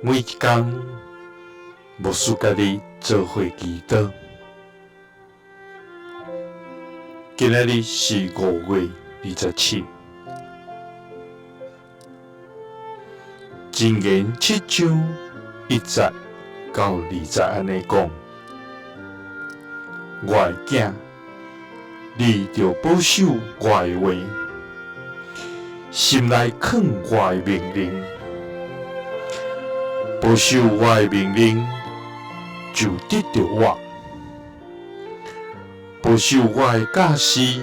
每一天，牧师甲你做伙祈祷。今仔日是5月27，箴言7章1節到2節安尼講：我的囝，你着保守我的話，心內藏我的命令。保守我的命令，就得到我；保守我的教示，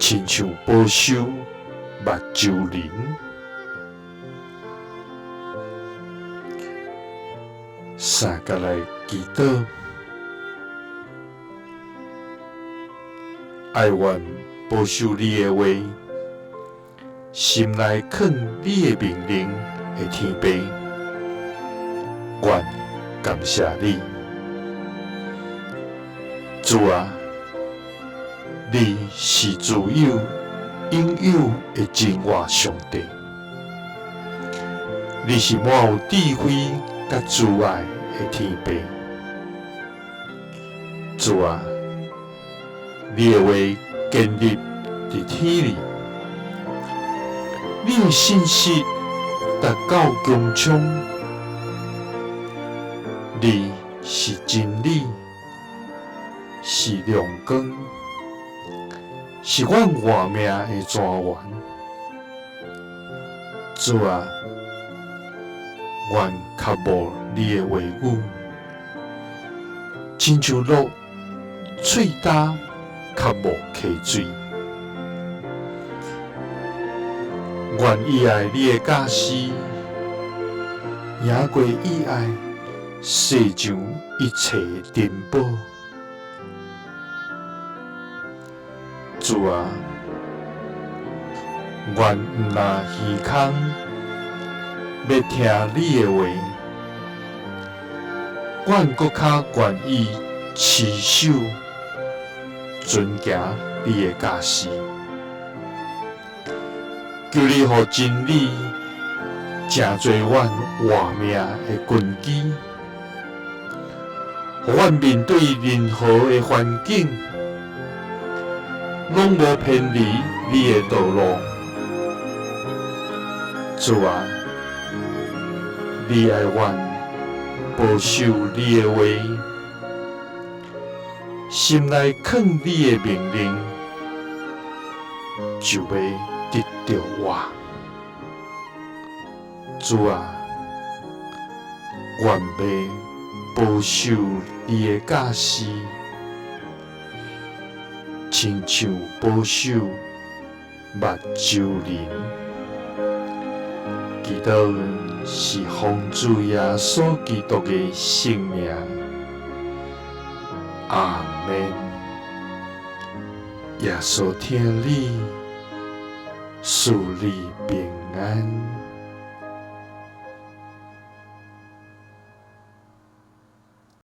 親像保守目睭靈。三甲來祈禱，愛願保守你的話，心內藏你的命令的天父，願感謝你，主啊，你是自有永有的真活上帝，你是滿有智慧甲慈愛的天父，主啊，你的話建立佇天裡，你的信息達到穹蒼，你是真理，是亮光，是阮活命的泉源。主啊，願較無你的話語，親像鹿喙焦較無溪水。願以愛你的教示，贏過以愛世上一切的珍寶。主啊，願毋若耳孔要聽你的話，願閣較願意持守遵行你的教示。求你予真理成做阮活命的根基，予阮面對任何的環境，攏無偏離你的道路。主啊，你愛阮保守你的話，心內藏你的命令，就要得到我。主啊，願要保守你的教示，親像保守目睭靈。祈禱是奉主耶穌基督的聖名，阿們。耶穌聽你，賜你平安。